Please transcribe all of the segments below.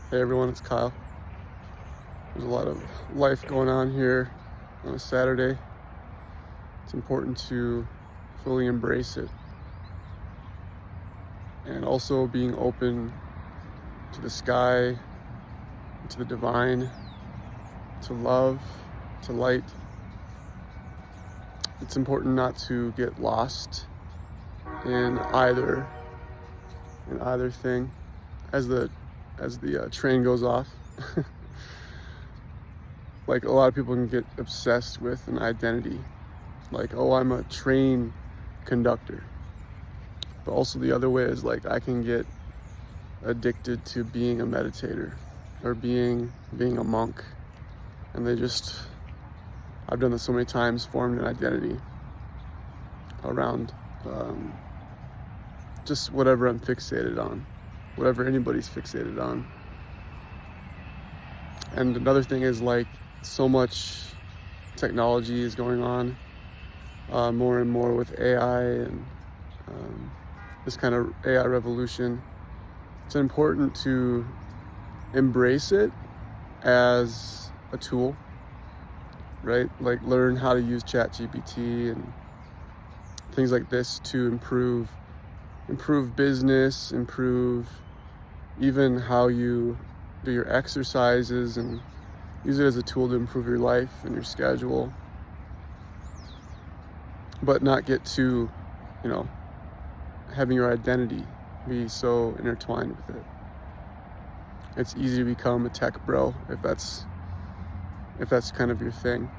Hey everyone, it's Kyle. There's a lot of life going on here on a Saturday. It's important to fully embrace it and also being open to the sky, to the divine, to love, to light. It's important not to get lost in either thing as the train goes off. Like, a lot of people can get obsessed with an identity, like, oh, I'm a train conductor. But also the other way is, like, I can get addicted to being a meditator or being a monk, and I've done this so many times, formed an identity around just whatever I'm fixated on, whatever anybody's fixated on. And another thing is, like, so much technology is going on, more and more with AI and this kind of AI revolution. It's important to embrace it as a tool, right? Like, learn how to use ChatGPT and things like this to improve business, improve even how you do your exercises, and use it as a tool to improve your life and your schedule, but not get too, having your identity be so intertwined with it. It's easy to become a tech bro if that's kind of your thing.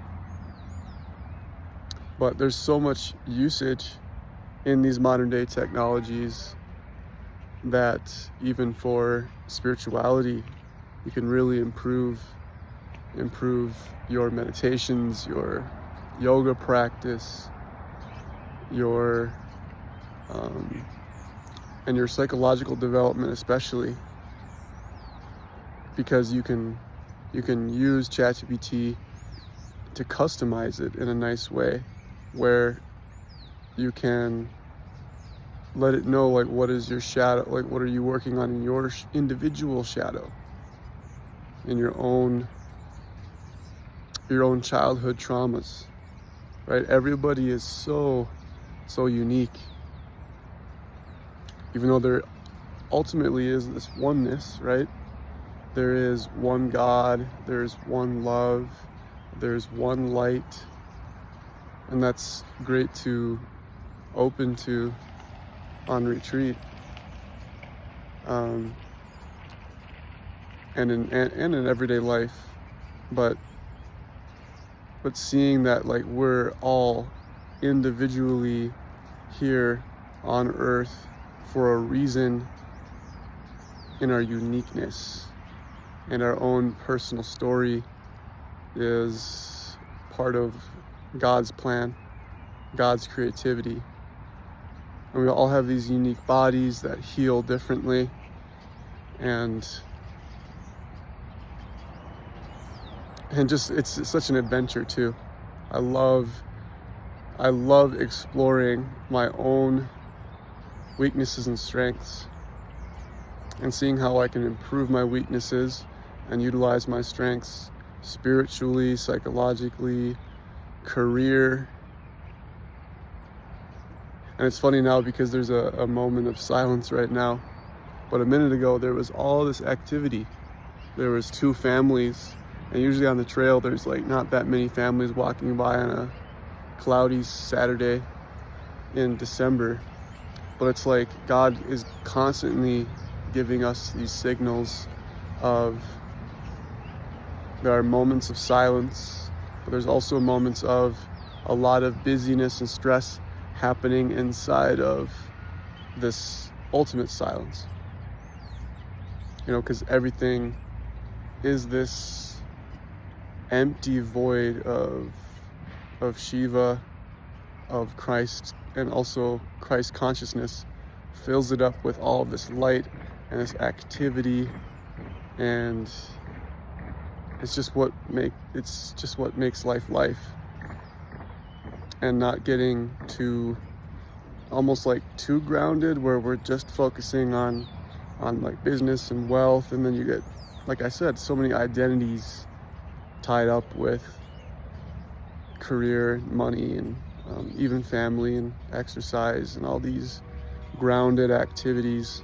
But there's so much usage in these modern day technologies that even for spirituality, you can really improve your meditations, your yoga practice, your and your psychological development, especially because you can use ChatGPT to customize it in a nice way, where you can let it know, like, what is your shadow, like, what are you working on in your individual shadow, in your own childhood traumas, right? Everybody is so unique, even though there ultimately is this oneness, right? There is one God, there's one love, there's one light, and that's great to open to on retreat, and in everyday life, but seeing that, like, we're all individually here on earth for a reason, in our uniqueness, and our own personal story is part of God's plan, God's creativity. And we all have these unique bodies that heal differently, and just it's such an adventure too. I love exploring my own weaknesses and strengths, and seeing how I can improve my weaknesses and utilize my strengths spiritually, psychologically, career. And it's funny now because there's a moment of silence right now, but a minute ago there was all this activity. There was two families, and usually on the trail there's, like, not that many families walking by on a cloudy Saturday in December. But it's like God is constantly giving us these signals of, there are moments of silence, but there's also moments of a lot of busyness and stress happening inside of this ultimate silence. Because everything is this empty void of Shiva, of Christ, and also Christ consciousness fills it up with all of this light and this activity, and it's just what makes life. And not getting too, almost like, too grounded, where we're just focusing on on like business and wealth, and then you get, like I said, so many identities tied up with career, money, and even family and exercise and all these grounded activities.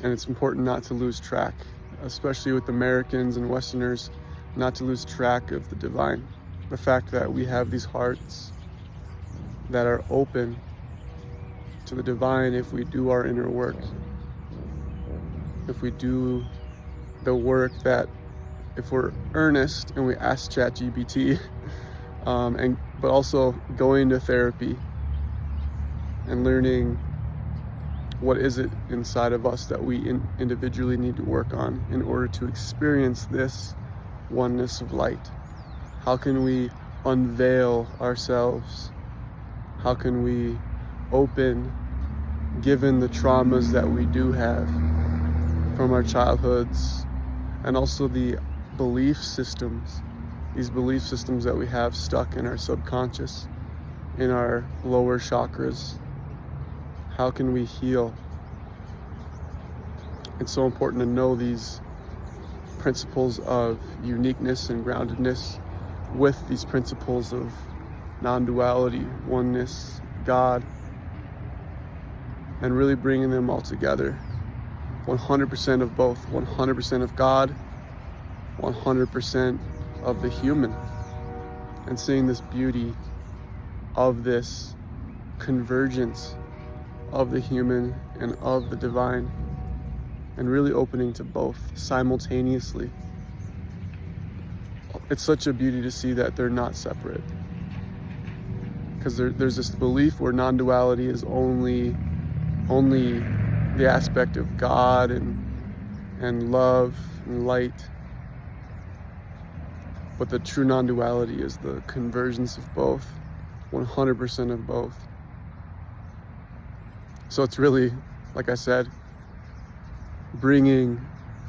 And it's important not to lose track, especially with Americans and Westerners, not to lose track of the divine. The fact that we have these hearts that are open to the divine if we do our inner work. If we do the work that, if we're earnest and we ask ChatGPT, but also going to therapy and learning what is it inside of us that we individually need to work on in order to experience this oneness of light. How can we unveil ourselves? How can we open, given the traumas that we do have from our childhoods, and also the belief systems, these belief systems that we have stuck in our subconscious, in our lower chakras? How can we heal? It's so important to know these principles of uniqueness and groundedness with these principles of non-duality, oneness, God, and really bringing them all together. 100% of both, 100% of God, 100% of the human, and seeing this beauty of this convergence of the human and of the divine, and really opening to both simultaneously. It's such a beauty to see that they're not separate, because there's this belief where non-duality is only the aspect of God and love and light, but the true non-duality is the convergence of both, 100% of both. So it's really, like I said, bringing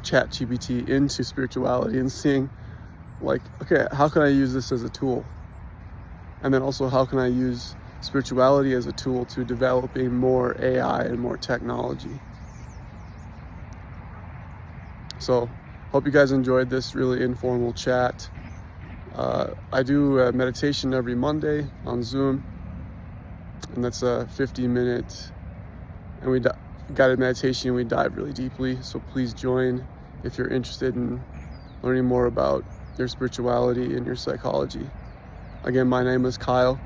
ChatGPT into spirituality and seeing, like, okay, how can I use this as a tool? And then also, how can I use spirituality as a tool to developing more AI and more technology? So, hope you guys enjoyed this really informal chat. I do a meditation every Monday on Zoom, and that's a 50-minute, and we guided meditation. We dive really deeply, so please join if you're interested in learning more about your spirituality and your psychology. Again, my name is Kyle.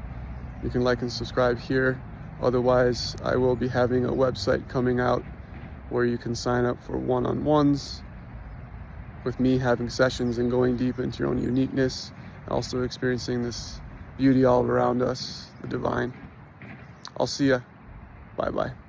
You can like and subscribe here. Otherwise, I will be having a website coming out where you can sign up for one-on-ones with me, having sessions and going deep into your own uniqueness, and also experiencing this beauty all around us, the divine. I'll see ya. Bye-bye.